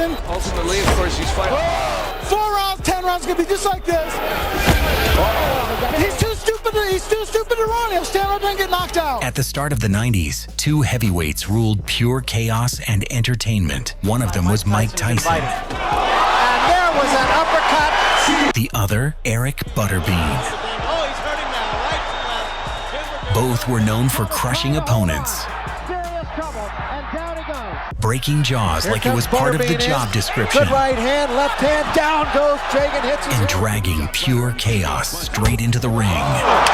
Tyson. Ultimately, of course, he's fighting. 4 rounds, 10 rounds, gonna be just like this. He's too stupid to run. He'll stand up and get knocked out. At the start of the 90s, 2 heavyweights ruled pure chaos and entertainment. One of them was Mike Tyson. And there was an uppercut. The other, Eric Butterbean. Oh, he's hurting now, right to left. Both were known for crushing opponents, Serious trouble, and down he goes. breaking jaws like it was part of the job description, Good right hand, left hand, down goes Jagen, hits his and dragging pure chaos straight into the ring. Down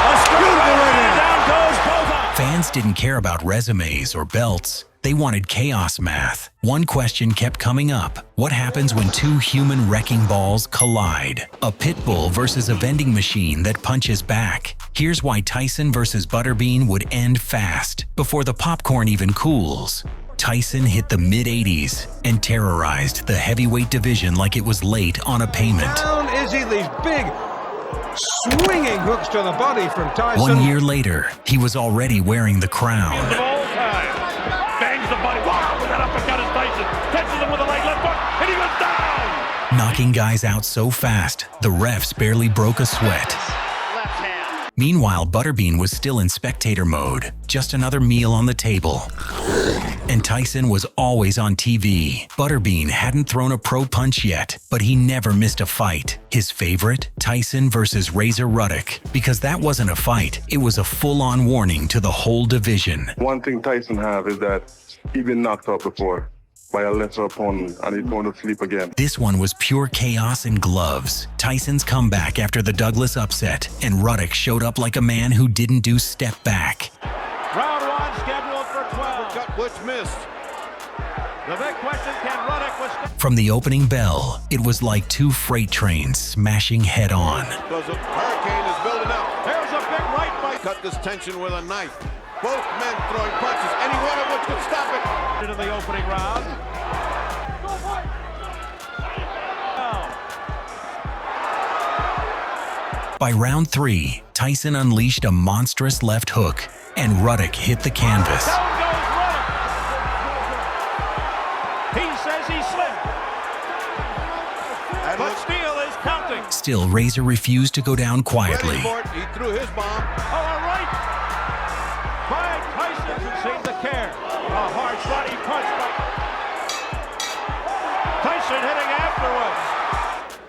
goes Botha. Fans didn't care about resumes or belts. They wanted chaos math. One question kept coming up. What happens when 2 human wrecking balls collide? A pit bull versus a vending machine that punches back. Here's why Tyson versus Butterbean would end fast, before the popcorn even cools. Tyson hit the mid-80s and terrorized the heavyweight division like it was late on a payment. Down is he, these big swinging hooks to the body from Tyson. 1 year later, he was already wearing the crown. Of all time. Bangs the body. Wow, with that uppercut is Tyson. Catches him with a leg left hook, and he goes down. Knocking guys out so fast, the refs barely broke a sweat. Meanwhile, Butterbean was still in spectator mode, just another meal on the table. And Tyson was always on TV. Butterbean hadn't thrown a pro punch yet, but he never missed a fight. His favorite? Tyson versus Ruddock, because that wasn't a fight, it was a full-on warning to the whole division. One thing Tyson have is that he's been knocked out before by a lesser opponent, and he's going to sleep again. This one was pure chaos in gloves. Tyson's comeback after the Douglas upset, and Ruddock showed up like a man who didn't do step back. Round 1 scheduled for 12. Cut which missed. The big question, can Ruddock withstand? From the opening bell, it was like 2 freight trains smashing head-on. Because a hurricane is building up. There's a big right by Cut this tension with a knife. Both men throwing punches, any one of which could stop it. into the opening round. By round 3, Tyson unleashed a monstrous left hook, and Ruddock hit the canvas. Down goes Ruddock. He says he slipped. But Steele is counting. Still, Razor refused to go down quietly. He threw his bomb. Oh, all right. By Tyson doesn't seem to care. A hard body punch by Tyson hitting afterwards.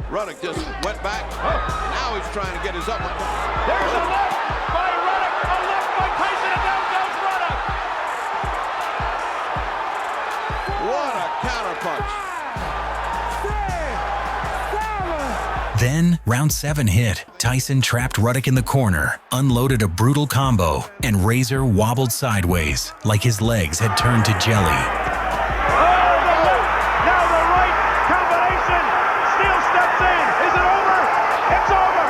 Ruddock just went back. Now he's trying to get his uppercut. There's a left by Ruddock. A left by Tyson, and down goes Ruddock. What a counterpunch. Then, round 7 hit. Tyson trapped Ruddock in the corner, unloaded a brutal combo, and Razor wobbled sideways, like his legs had turned to jelly. Oh, the left. Now the right combination. Steele steps in. Is it over? It's over.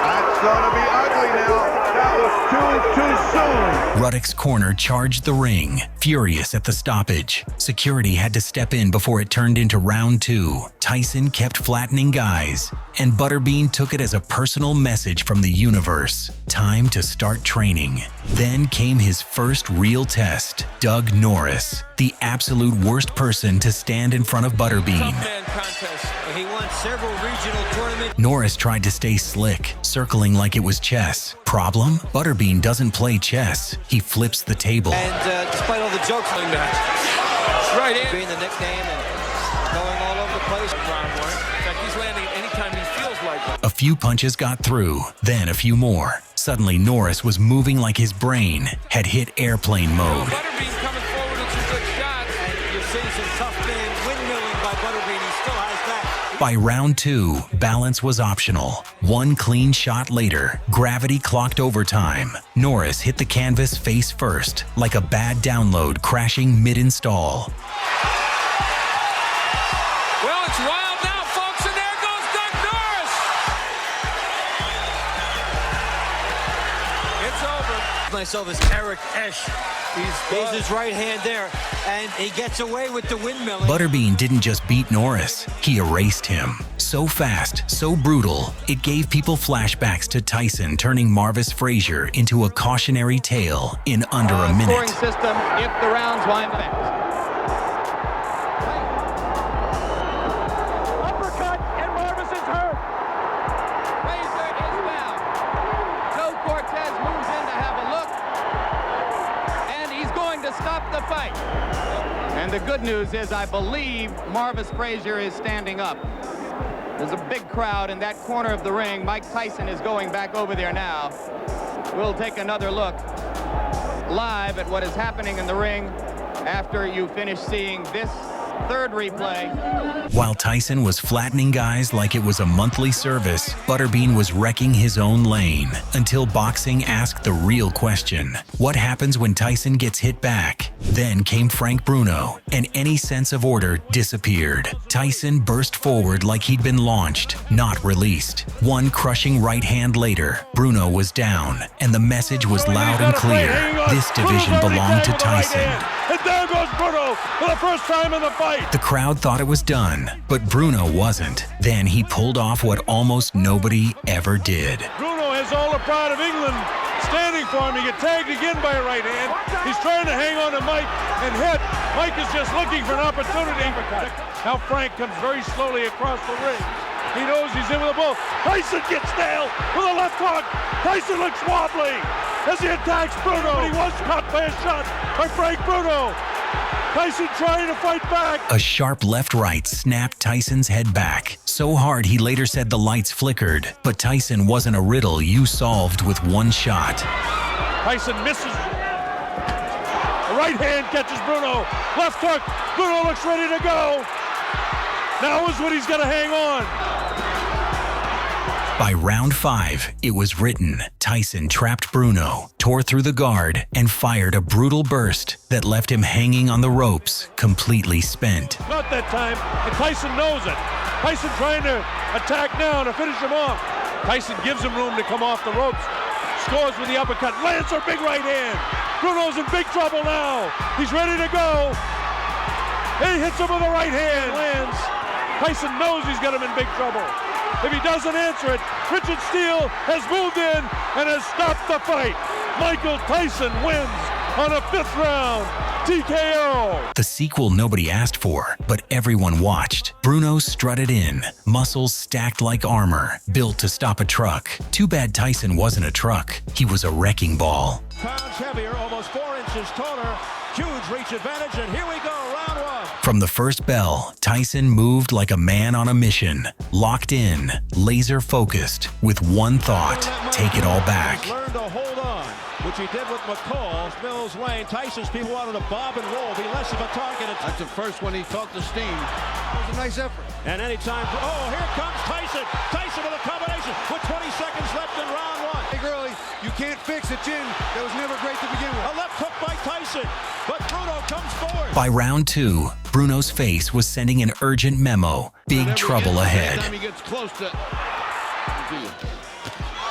That's going to be ugly now. That was too soon. Ruddock's corner charged the ring, furious at the stoppage. Security had to step in before it turned into round 2. Tyson kept flattening guys, and Butterbean took it as a personal message from the universe. Time to start training. Then came his first real test. Doug Norris, the absolute worst person to stand in front of Butterbean. Man contest. He won several regional tournaments. Norris tried to stay slick, circling like it was chess. Problem? Butterbean doesn't play chess. He flips the table. And despite all the jokes on that, right in being the nickname and going all over the place. Round 1. In fact, he's landing anytime he feels like it. A few punches got through, then a few more. Suddenly, Norris was moving like his brain had hit airplane mode. Butterbean coming forward with some good shots. And you're seeing some tough man windmilling by Butterbean. He still has that. By round 2, balance was optional. One clean shot later, gravity clocked overtime. Norris hit the canvas face first, like a bad download crashing mid-install. Well, it's wild now, folks, and there goes Doug Norris. It's over. Myself is Eric Esch. He's his right hand there, and he gets away with the windmill. Butterbean didn't just beat Norris, he erased him. So fast, so brutal, it gave people flashbacks to Tyson turning Marvis Frazier into a cautionary tale in under a minute. Scoring system if the rounds wind fast. And the good news is I believe Marvis Frazier is standing up. There's a big crowd in that corner of the ring. Mike Tyson is going back over there now. We'll take another look live at what is happening in the ring after you finish seeing this third replay. While Tyson was flattening guys like it was a monthly service, Butterbean was wrecking his own lane until boxing asked the real question: what happens when Tyson gets hit back? Then came Frank Bruno, and any sense of order disappeared. Tyson burst forward like he'd been launched, not released. One crushing right hand later, Bruno was down, and the message was loud and clear. This division belonged to Tyson. And there goes Bruno for the first time in the fight. The crowd thought it was done, but Bruno wasn't. Then he pulled off what almost nobody ever did. Bruno has all the pride of England standing for him. He get tagged again by a right hand. He's trying to hang on to Mike and hit. Mike is just looking for an opportunity. Now Frank comes very slowly across the ring. He knows he's in with a bull. Tyson gets nailed with a left hook. Tyson looks wobbly as he attacks Bruno. He was caught by a shot by Frank Bruno. Tyson trying to fight back. A sharp left-right snapped Tyson's head back. So hard he later said the lights flickered. But Tyson wasn't a riddle you solved with one shot. Tyson misses. The right hand catches Bruno. Left hook. Bruno looks ready to go. Now is when he's going to hang on. By round 5, it was written. Tyson trapped Bruno, tore through the guard, and fired a brutal burst that left him hanging on the ropes, completely spent. Not that time, and Tyson knows it. Tyson trying to attack now to finish him off. Tyson gives him room to come off the ropes. Scores with the uppercut, lands a big right hand. Bruno's in big trouble now. He's ready to go. He hits him with a right hand, lands. Tyson knows he's got him in big trouble. If he doesn't answer it, Richard Steele has moved in and has stopped the fight. Michael Tyson wins on a 5th round TKO. The sequel nobody asked for, but everyone watched. Bruno strutted in, muscles stacked like armor, built to stop a truck. Too bad Tyson wasn't a truck. He was a wrecking ball. Pounds heavier, almost 4 inches taller. Huge reach advantage, and here we go, round 1. From the first bell, Tyson moved like a man on a mission, locked in, laser focused, with one thought: take it all back. Learned to hold on, which he did with McCall. Mills Lane. Tyson's people wanted to bob and roll, be less of a target. That's the first one he felt the steam. That was a nice effort. And anytime, oh, here comes Tyson. Tyson with a combination with 20 seconds left in round 1. Hey, Gurley, you can't fix a chin that was never great to begin with. A left hook by Tyson, but Bruno comes forward. By round 2, Bruno's face was sending an urgent memo: big trouble ahead. Every time he gets close to...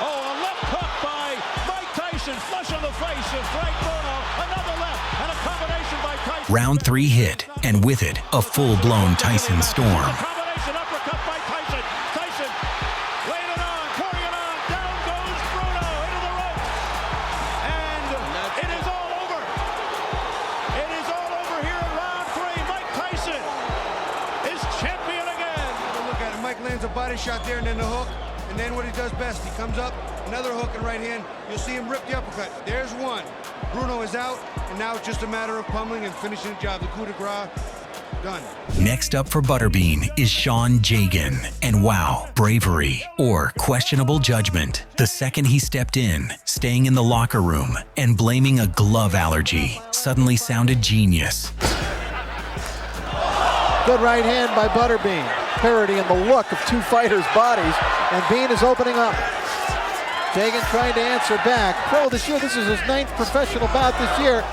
Oh, a left hook by Mike Tyson, flush on the face of Frank Bruno. Another left, and a combination by Tyson. Round 3 hit, and with it, a full-blown Tyson storm. A combination uppercut by Tyson. Tyson laying it on, pouring it on. Down goes Bruno into the ropes. And it is all over. It is all over here in round 3. Mike Tyson is champion again. Look at it. Mike lands a body shot there and then the hook. And then what he does best, he comes up, another hook and right hand. You'll see him rip the uppercut. There's one. Bruno is out, and now it's just a matter of pummeling and finishing the job. The coup de grace, done. Next up for Butterbean is Sean Jagen. And wow, bravery or questionable judgment. The second he stepped in, staying in the locker room, and blaming a glove allergy suddenly sounded genius. Good right hand by Butterbean. Parody in the look of two fighters' bodies, and Bean is opening up. Jagen trying to answer back. Pro this year, this is his 9th professional bout this year.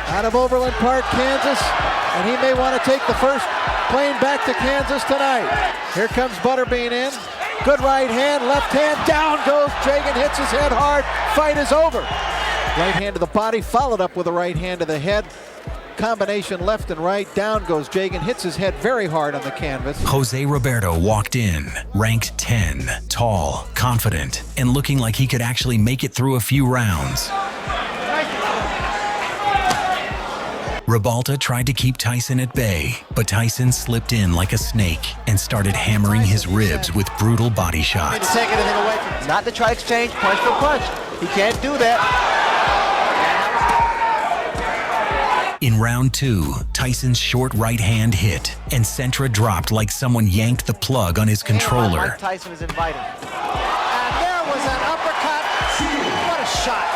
Out of Overland Park, Kansas, and he may want to take the first plane back to Kansas tonight. Here comes Butterbean in. Good right hand, left hand, down goes Jagen, hits his head hard. Fight is over. Right hand to the body, followed up with a right hand to the head. Combination left and right, down goes Jagen, hits his head very hard on the canvas. Jose Roberto walked in, ranked 10, tall, confident, and looking like he could actually make it through a few rounds. Ribalta tried to keep Tyson at bay, but Tyson slipped in like a snake and started hammering his ribs with brutal body shots. Take anything away from him. Not to try exchange punch for punch. He can't do that. In round 2, Tyson's short right hand hit, and Sentra dropped like someone yanked the plug on his controller. Mike Tyson is invited. And there was an uppercut. What a shot.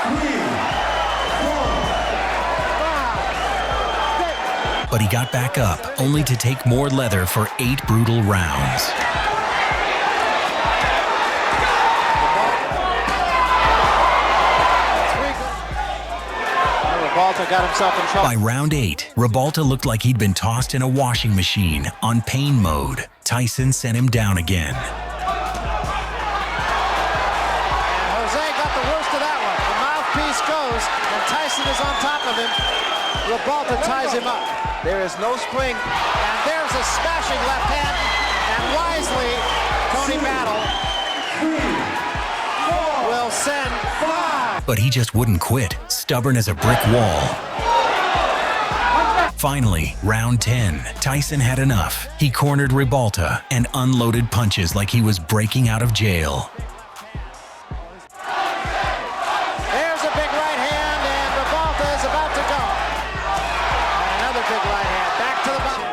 But he got back up, only to take more leather for 8 brutal rounds. Ribalta got himself in trouble. By round 8, Ribalta looked like he'd been tossed in a washing machine on pain mode. Tyson sent him down again. And Jose got the worst of that one. The mouthpiece goes, and Tyson is on top of him. Ribalta ties him up. There is no spring, and there's a smashing left hand, and wisely, Tony Battle will send 5. But he just wouldn't quit, stubborn as a brick wall. Finally, round 10, Tyson had enough. He cornered Ribalta and unloaded punches like he was breaking out of jail. There's a big right hand, and Ribalta is about to go. And another big right hand, back to the bottom.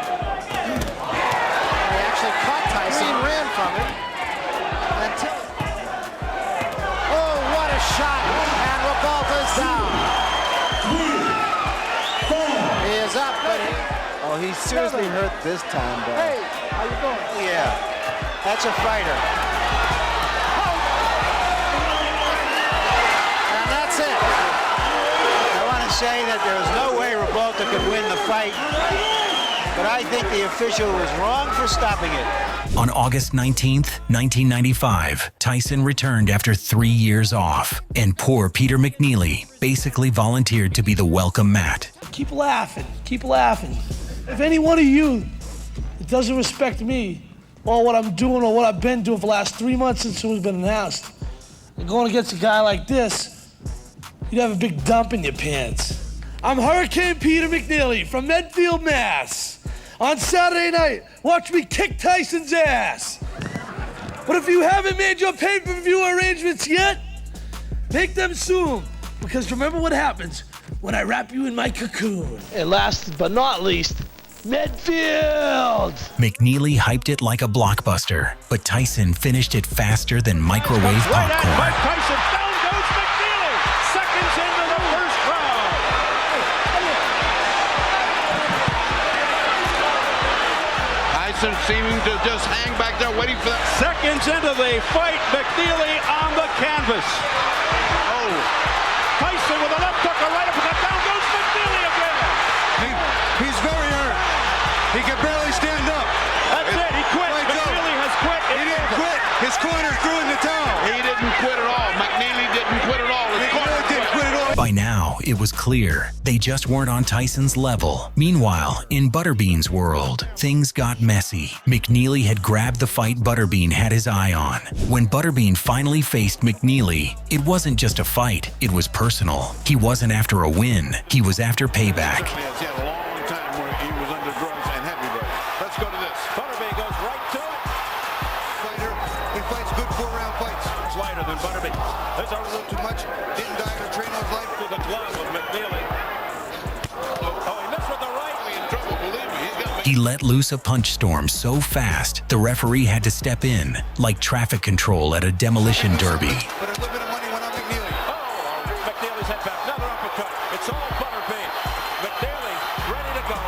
He actually caught Tyson, ran from him. Until... Oh, what a shot, and Ribalta's down. He is up, but he... Oh, he seriously hurt this time, though. Hey, how you doing? Yeah, that's a fighter. And that's it. I want to say that there was no way Ribalta could win the fight, but I think the official was wrong for stopping it. On August 19th, 1995, Tyson returned after 3 years off, and poor Peter McNeely basically volunteered to be the welcome mat. Keep laughing, keep laughing. If any one of you that doesn't respect me or what I'm doing or what I've been doing for the last 3 months since it was been announced, and going against a guy like this, you'd have a big dump in your pants. I'm Hurricane Peter McNeely from Medfield, Mass. On Saturday night, watch me kick Tyson's ass. But if you haven't made your pay-per-view arrangements yet, make them soon. Because remember what happens when I wrap you in my cocoon. And last but not least, Medfield! McNeely hyped it like a blockbuster, but Tyson finished it faster than microwave Right at popcorn. Mike Tyson. Down goes McNeely. Seconds into the first round. Tyson seeming to just hang back there waiting for that. Seconds into the fight, McNeely on the canvas. Oh, Tyson with a left hook, a right uppercut. Down goes McNeely again. He's very hurt. He can barely stand up. That's it. He quit. Right, McNeely has quit. He didn't quit. His corner threw in the towel. he didn't quit at all. McNeely didn't quit at all. His corner Didn't quit at all. By now, it was clear they just weren't on Tyson's level. Meanwhile, in Butterbean's world, things got messy. McNeely had grabbed the fight Butterbean had his eye on. When Butterbean finally faced McNeely, it wasn't just a fight, it was personal. He wasn't after a win, he was after payback. He had a long time where he was under drugs and heavy drugs. Let's go to this. Butterbean goes right to it. Fighter, he fights good 4-round fights. It's lighter than Butterbean. There's a little Too much. Didn't die to train his life. to the glove of McNeely. Oh, he missed with the right. In trouble, believe me. He's got He let loose a punch storm so fast, the referee had to step in, like traffic control at a demolition derby. But a little bit of money went on McNeely. Oh, McNeely's head back. Another uppercut. It's all Butterbean. McNeely ready to go.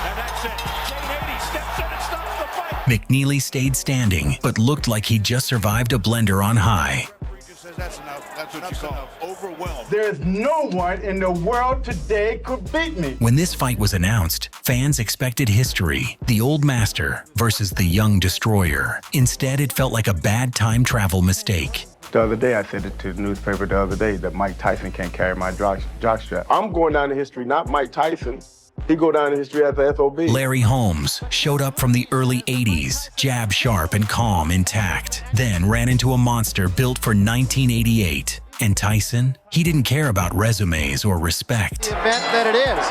And that's it. Jane 80 steps in and stops the fight. McNeely stayed standing, but looked like he'd just survived a blender on high. He just says that's enough. That's what you call overwhelmed. There's no one in the world today could beat me. When this fight was announced, fans expected history, the old master versus the young destroyer. Instead, it felt like a bad time travel mistake. The other day, I said it to the newspaper the other day that Mike Tyson can't carry my jockstrap. I'm going down in history, not Mike Tyson. He go down in history as the SOB. Larry Holmes showed up from the early 80s, jab sharp and calm intact, then ran into a monster built for 1988. And Tyson, he didn't care about resumes or respect. The event that it is.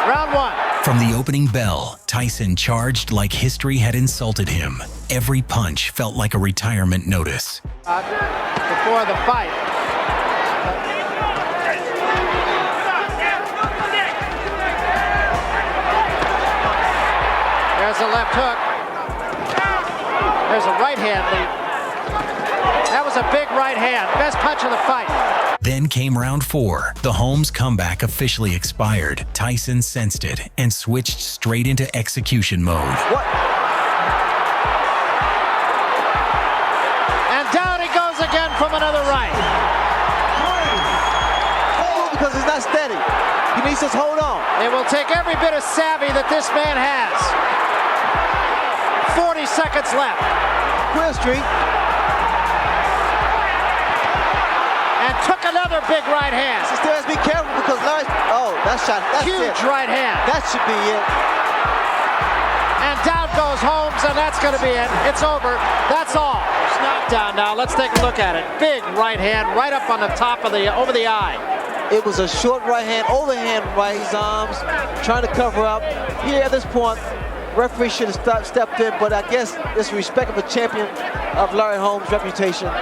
Round 1. From the opening bell, Tyson charged like history had insulted him. Every punch felt like a retirement notice. Before the fight. There's a left hook. There's a right hand lead. That was a big right hand. Best punch of the fight. Then came round 4. The Holmes comeback officially expired. Tyson sensed it and switched straight into execution mode. What? And down he goes again from another right. Because he's not steady. He needs to hold on. It will take every bit of savvy that this man has. 40 seconds left. Queer Street. And took another big right hand. He still has to be careful because Larry. Oh, that shot. That's huge it. right hand. That should be it. And down goes Holmes, and that's going to be it. It's over. That's all. It's knocked down now. Let's take a look at it. Big right hand right up on the top of over the eye. It was a short right hand, overhand right arms, trying to cover up. Here at this point, referee should have stepped in, but I guess it's respect of a champion of Larry Holmes' reputation.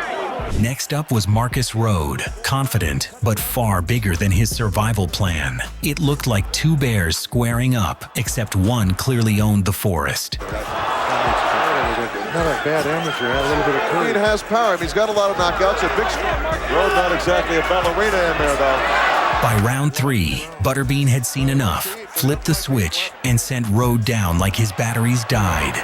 Next up was Marcus Rode, confident but far bigger than his survival plan. It looked like 2 bears squaring up, except one clearly owned the forest. Not a bad amateur, had a little bit of He has power. I mean, he's got a lot of knockouts. A big Rode, not exactly a ballerina in there, though. By round 3, Butterbean had seen enough, flipped the switch, and sent Rode down like his batteries died.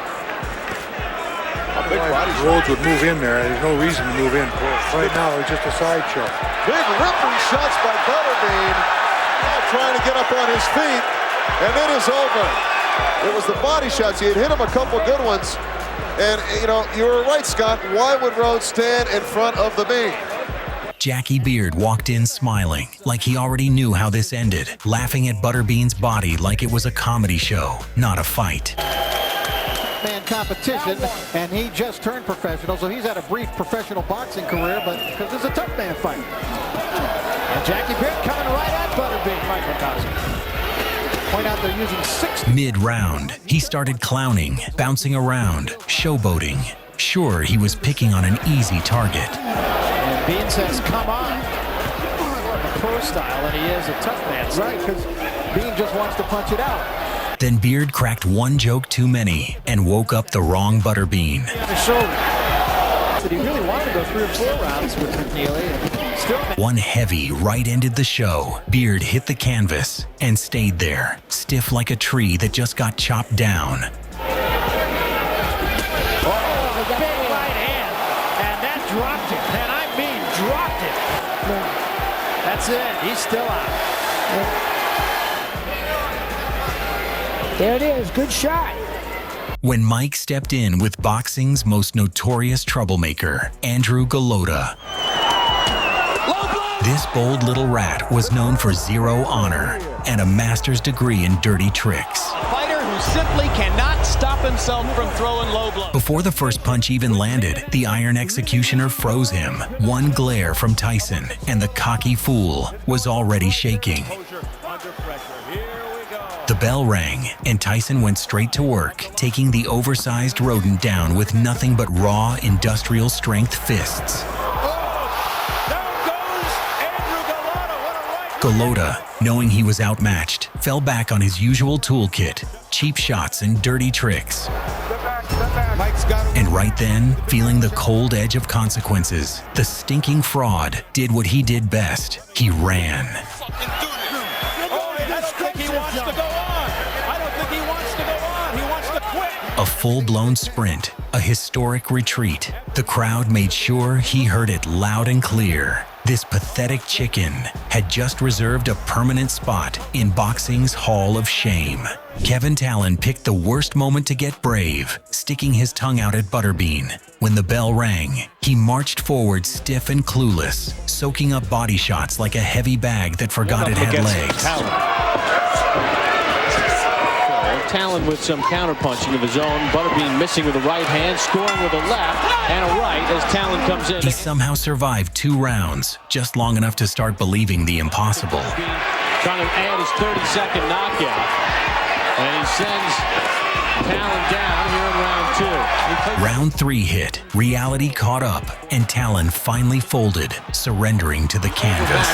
Big body Rhodes would move in there. There's no reason to move in. Right now, it's just a sideshow. Big ripping shots by Butterbean. Now trying to get up on his feet, and it is over. It was the body shots. He had hit him a couple good ones. And, you know, you were right, Scott. Why would Rhodes stand in front of the beam? Jackie Beard walked in smiling, like he already knew how this ended, laughing at Butterbean's body like it was a comedy show, not a fight. Man competition, and he just turned professional, so he's had a brief professional boxing career, but because it's a tough man fight. And Jackie Beard coming right at Butterbean, microcosm. Point out they're using 6. Mid-round, he started clowning, bouncing around, showboating. Sure, he was picking on an easy target. And Bean says, come on. More of a pro style than he is a tough man. Right, because Bean just wants to punch it out. Then Beard cracked one joke too many and woke up the wrong Butterbean. But he really wanted to go 3 or 4 rounds with McNeely. Still... One heavy right ended the show. Beard hit the canvas and stayed there, stiff like a tree that just got chopped down. Oh, the big right hand. And that dropped it. And I mean dropped it. That's it. He's still out. There it is. Good shot. When Mike stepped in with boxing's most notorious troublemaker, Andrew Golota. This bold little rat was known for zero honor and a master's degree in dirty tricks. A fighter who simply cannot stop himself from throwing low blows. Before the first punch even landed, the Iron Executioner froze him. One glare from Tyson, and the cocky fool was already shaking. The bell rang, and Tyson went straight to work, taking the oversized rodent down with nothing but raw, industrial-strength fists. Golota, knowing he was outmatched, fell back on his usual toolkit, cheap shots and dirty tricks. And right then, feeling the cold edge of consequences, the stinking fraud did what he did best. He ran. A full-blown sprint, a historic retreat. The crowd made sure he heard it loud and clear. This pathetic chicken had just reserved a permanent spot in boxing's Hall of Shame. Kevin Talon picked the worst moment to get brave, sticking his tongue out at Butterbean. When the bell rang, he marched forward stiff and clueless, soaking up body shots like a heavy bag that forgot it had legs. Talon with some counterpunching of his own. Butterbean missing with the right hand, scoring with a left and a right as Talon comes in. He somehow survived 2 rounds, just long enough to start believing the impossible. Trying to add his 30-second knockout. And he sends Talon down here in round 2. Round 3 hit, reality caught up, and Talon finally folded, surrendering to the canvas.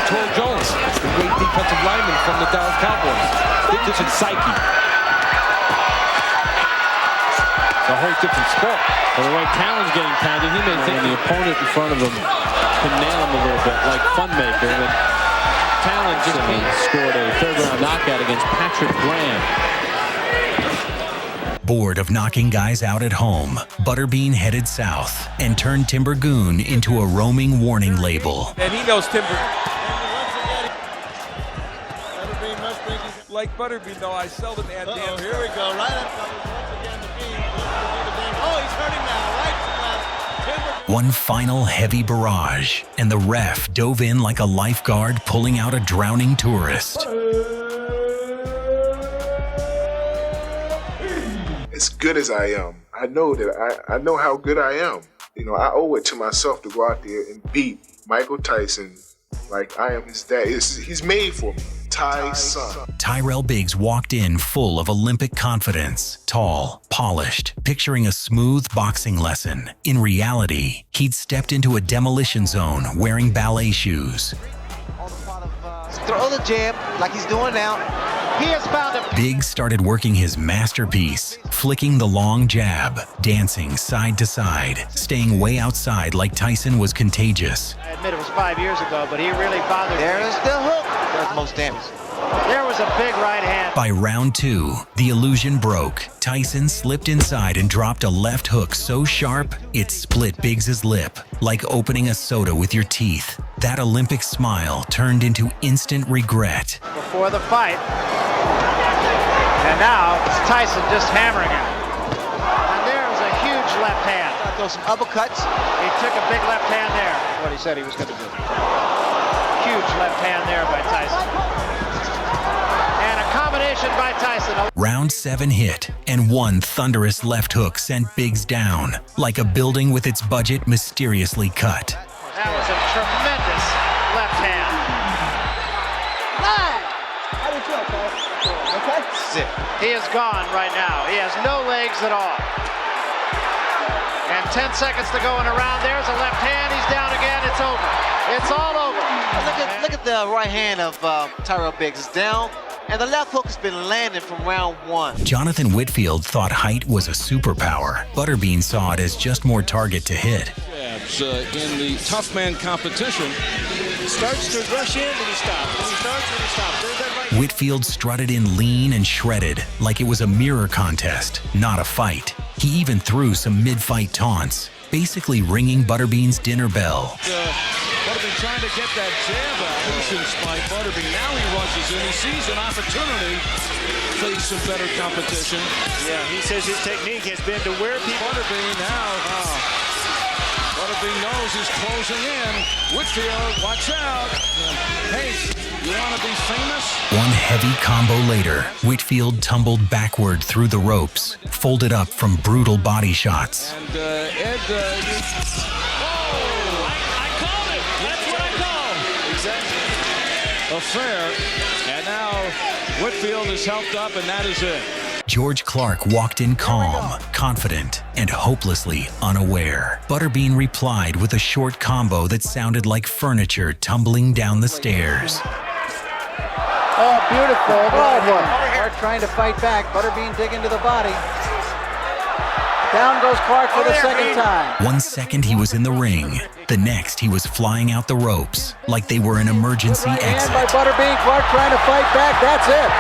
Terrell Jones, the great defensive lineman from the Dallas Cowboys. Different psyche. It's a whole different sport. Well, the way Talon's getting tagged, he may think the opponent in front of him can nail him a little bit, like Funmaker. But Talon just scored a third-round knockout against Patrick Graham. Bored of knocking guys out at home, Butterbean headed south and turned Timbergoon into a roaming warning label. And he knows Timber. Like Butterbean, though, I seldom add damage. Here we go, right up. Once again, the Bean. Oh, he's hurting now, right to left. One final heavy barrage, and the ref dove in like a lifeguard pulling out a drowning tourist. As good as I am, I know that I know how good I am. You know, I owe it to myself to go out there and beat Michael Tyson like I am his dad. He's made for me. Tyson. Tyrell Biggs walked in full of Olympic confidence, tall, polished, picturing a smooth boxing lesson. In reality, he'd stepped into a demolition zone wearing ballet shoes. Throw the jab like he's doing now. He has found a... Biggs started working his masterpiece, flicking the long jab, dancing side to side, staying way outside like Tyson was contagious. I admit it was 5 years ago, but he really bothered me. There's the hook. Does the most damage. There was a big right hand. By round 2, the illusion broke. Tyson slipped inside and dropped a left hook so sharp, it split Biggs's lip, like opening a soda with your teeth. That Olympic smile turned into instant regret. Before the fight. And now it's Tyson just hammering him. And there's a huge left hand. Throw some uppercuts. He took a big left hand there. What he said he was going to do. Huge left hand there by Tyson. And a combination by Tyson. Round 7 hit, and one thunderous left hook sent Biggs down, like a building with its budget mysteriously cut. That was a tremendous left hand. How do you feel, Paul? Okay? Sit. He is gone right now. He has no legs at all. And 10 seconds to go in a round. There's a left hand. He's down again. It's over. It's all over. Look at the right hand of Tyrell Biggs. It's down. And the left hook has been landed from round 1. Jonathan Whitfield thought height was a superpower. Butterbean saw it as just more target to hit. In the tough man competition. Starts to rush in, and he stops. And he starts, and he stops. There's that right. Whitfield strutted in lean and shredded, like it was a mirror contest, not a fight. He even threw some mid-fight taunts, basically ringing Butterbean's dinner bell. Butterbean trying to get that jab out. Patience by Butterbean. Now he rushes in. He sees an opportunity to face some better competition. Yeah, he says his technique has been to wear people. Butterbean now. Butterbean knows he's closing in. Whitfield, watch out. Hey, you want to be famous? One heavy combo later, Whitfield tumbled backward through the ropes, folded up from brutal body shots. And Ed, I called it. That's what I called. Exactly. Affair. And now Whitfield is helped up, and that is it. George Clark walked in calm, confident, and hopelessly unaware. Butterbean replied with a short combo that sounded like furniture tumbling down the stairs. Oh, beautiful. Clark trying to fight back. Butterbean digging to the body. Down goes Clark for the second time. 1 second he was in the ring. The next he was flying out the ropes like they were an emergency exit. By Butterbean, Clark trying to fight back. That's it.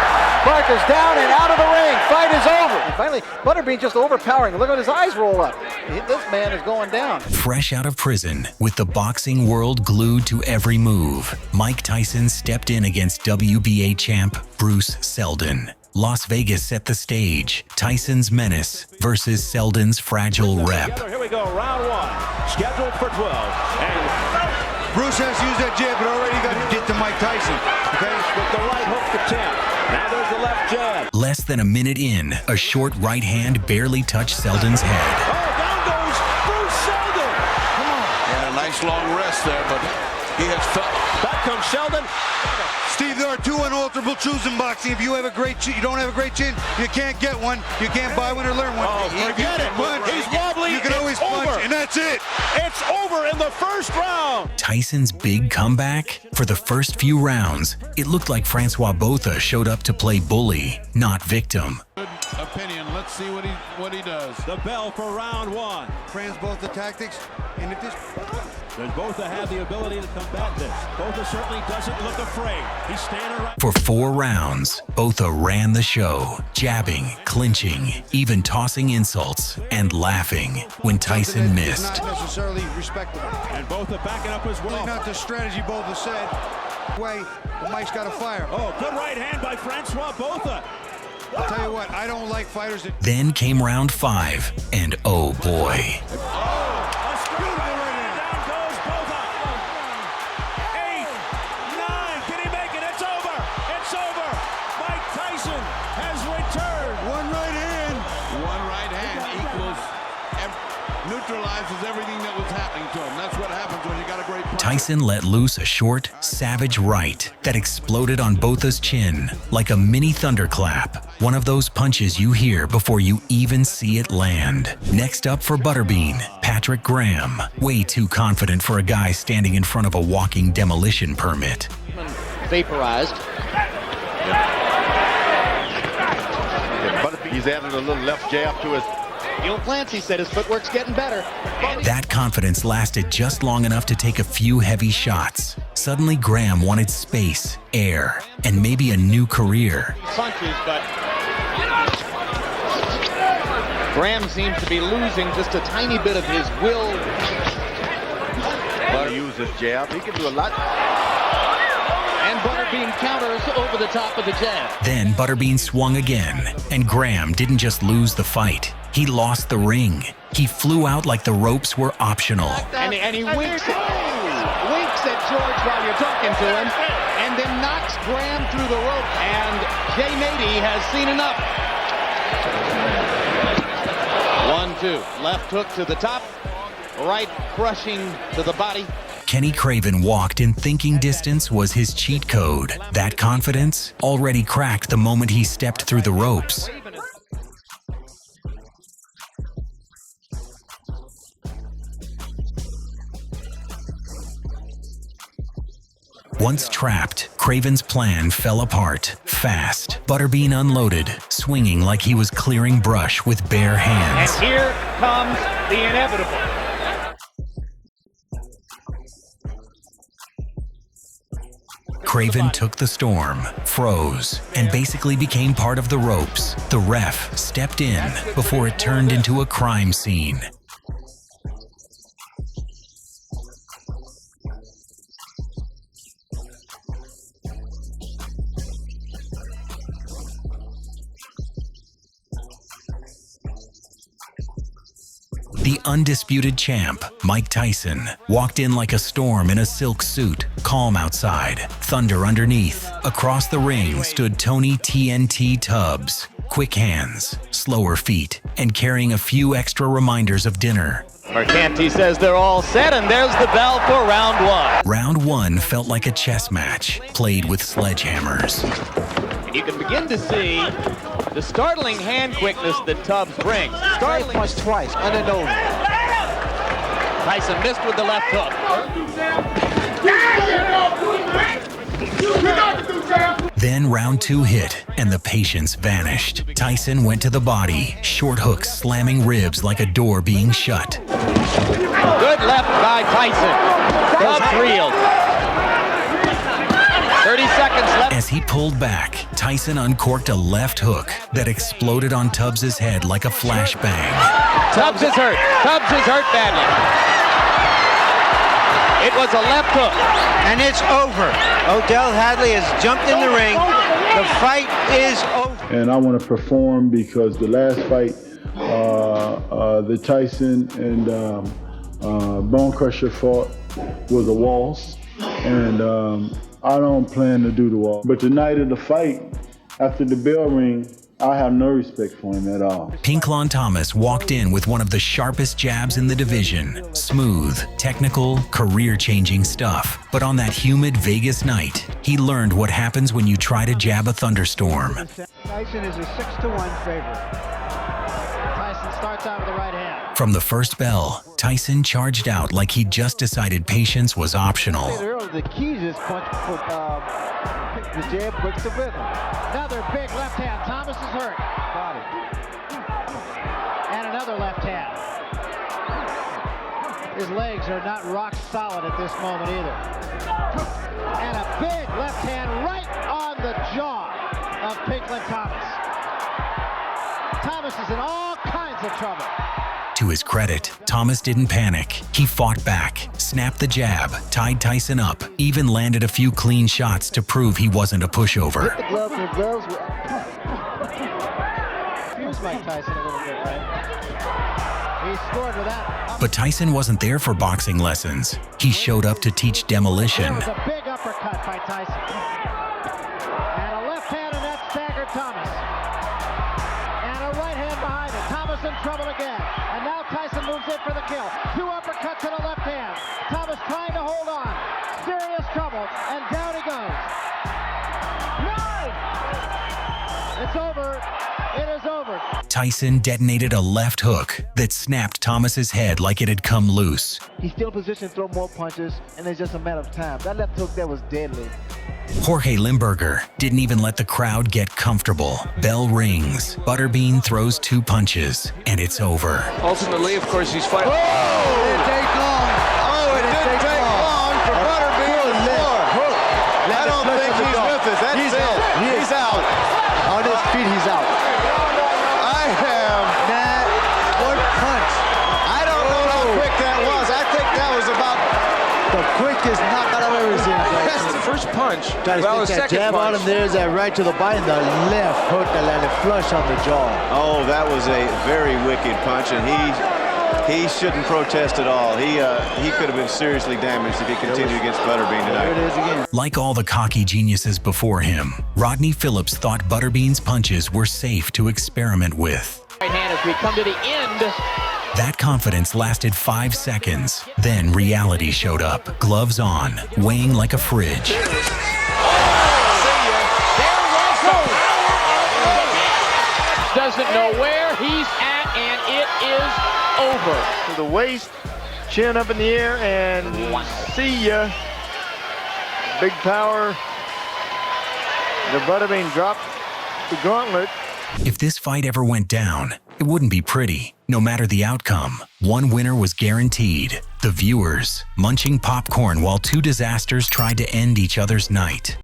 Clark is down and out of the ring. Fight is over. And finally, Butterbean just overpowering. Look at his eyes roll up. This man is going down. Fresh out of prison, with the boxing world glued to every move, Mike Tyson stepped in against WBA champ Bruce Seldon. Las Vegas set the stage. Tyson's menace versus Seldon's fragile rep. Here we go, round 1, scheduled for 12. And Bruce has used that jab, but already got to get to Mike Tyson. Okay, with the right hook to 10. Now there's the left jab. Less than a minute in, a short right hand barely touched Seldon's head. Oh, down goes Bruce Seldon. Come on. And a nice long rest there, but he has felt. Back comes Seldon. Steve, there are two unalterable truths in boxing. If you have a great chin, you don't have a great chin, you can't get one. You can't buy one or learn one. Oh, forget it. Punch. He's wobbly. You can always punch, and that's it. It's over in the first round. Tyson's big comeback? For the first few rounds, it looked like Francois Botha showed up to play bully, not victim. Good opinion. Let's see what he does. The bell for round one. Franz Botha tactics, and if this... Does Botha have the ability to combat this? Botha certainly doesn't look afraid. He's standing right... For 4 rounds, Botha ran the show, jabbing, clinching, even tossing insults, and laughing when Tyson missed. Not necessarily respectable. And Botha backing up as well. Really not the strategy Botha said. Way, the Mike's got to fire. Oh, good right hand by Francois Botha. I'll tell you what, I don't like fighters that... Then came round 5, and oh boy. Neutralizes everything that was happening to him. That's what happens when you got a great puncher. Tyson let loose a short, savage right that exploded on Botha's chin like a mini thunderclap. One of those punches you hear before you even see it land. Next up for Butterbean, Patrick Graham. Way too confident for a guy standing in front of a walking demolition permit. Vaporized. He's added a little left jab to his... Gil Clancy said his footwork's getting better. That confidence lasted just long enough to take a few heavy shots. Suddenly, Graham wanted space, air, and maybe a new career. Punches, but Graham seems to be losing just a tiny bit of his will. Butter uses jab. He can do a lot. And Butterbean counters over the top of the jab. Then Butterbean swung again, and Graham didn't just lose the fight. He lost the ring. He flew out like the ropes were optional. And he winks at George while you're talking to him, and then knocks Graham through the rope. And Jay Nady has seen enough. 1-2. Left hook to the top, right crushing to the body. Kenny Craven walked in thinking distance was his cheat code. That confidence already cracked the moment he stepped through the ropes. Once trapped, Craven's plan fell apart fast. Butterbean unloaded, swinging like he was clearing brush with bare hands. And here comes the inevitable. Craven took the storm, froze, and basically became part of the ropes. The ref stepped in before it turned into a crime scene. The undisputed champ, Mike Tyson, walked in like a storm in a silk suit, calm outside, thunder underneath. Across the ring stood Tony TNT Tubbs, quick hands, slower feet, and carrying a few extra reminders of dinner. Mercanti says they're all set, and there's the bell for round 1. Round 1 felt like a chess match, played with sledgehammers. You can begin to see the startling hand quickness that Tubbs brings. Startling punch twice, under nose. Tyson missed with the left hook. Then round 2 hit, and the patience vanished. Tyson went to the body, short hooks slamming ribs like a door being shut. Good left by Tyson. Tubbs reeled. 30 seconds left. As he pulled back, Tyson uncorked a left hook that exploded on Tubbs' head like a flashbang. Tubbs is hurt. Tubbs is hurt badly. It was a left hook. And it's over. Odell Hadley has jumped in the ring. The fight is over. And I want to perform because the last fight, the Tyson and Bone Crusher fought was a waltz. And I don't plan to do the waltz. But the night of the fight, after the bell ring, I have no respect for him at all. Pinklon Thomas walked in with one of the sharpest jabs in the division. Smooth, technical, career-changing stuff. But on that humid Vegas night, he learned what happens when you try to jab a thunderstorm. Tyson is a 6-1 favorite. Tyson starts out with the right hand. From the first bell, Tyson charged out like he just decided patience was optional. The key to this punch, the jab puts the rhythm. Another big left hand. Thomas is hurt. Body. And another left hand. His legs are not rock solid at this moment either. And a big left hand right on the jaw of Pinklon Thomas. Thomas is in all kinds of trouble. To his credit, Thomas didn't panic. He fought back, snapped the jab, tied Tyson up, even landed a few clean shots to prove he wasn't a pushover. Hit the gloves, and the gloves confused Mike Tyson a little bit, right? He scored with that. But Tyson wasn't there for boxing lessons. He showed up to teach demolition. There was a big uppercut by Tyson. And a left hand, and that staggered Thomas. And a right hand behind it. Thomas in trouble again. And now Tyson moves in for the kill. 2 uppercuts and a left hand. Thomas trying to hold on. Serious trouble. And down he goes. No! It's over. It is over. Tyson detonated a left hook that snapped Thomas's head like it had come loose. He's still in position to throw more punches, and it's just a matter of time. That left hook there was deadly. Jorge Limburger didn't even let the crowd get comfortable. Bell rings. Butterbean throws 2 punches, and it's over. Ultimately, of course, he's fighting. Oh! It didn't take long. Oh, it didn't take long for Butterbean to score. I don't think he's with us. That's it. He's out. On his feet, he's out. I have That one punch. I don't know how quick that was. I think that was about The quickest knockout I've ever seen. That's the first punch. Trying to Well, stick the that second jab on punch. him. There's that right to the body, and the left hook that landed flush on the jaw. Oh, that was a very wicked punch, and he shouldn't protest at all. He could have been seriously damaged if he continued against Butterbean tonight. There it is again. Like all the cocky geniuses before him, Rodney Phillips thought Butterbean's punches were safe to experiment with. Right hand as we come to the end. That confidence lasted 5 seconds. Then reality showed up, gloves on, weighing like a fridge. Doesn't know where he's at, and it is over. To the waist, chin up in the air, and see ya. Big power. The Butterbean dropped the gauntlet. If this fight ever went down, it wouldn't be pretty. No matter the outcome, one winner was guaranteed. The viewers, munching popcorn while 2 disasters tried to end each other's night.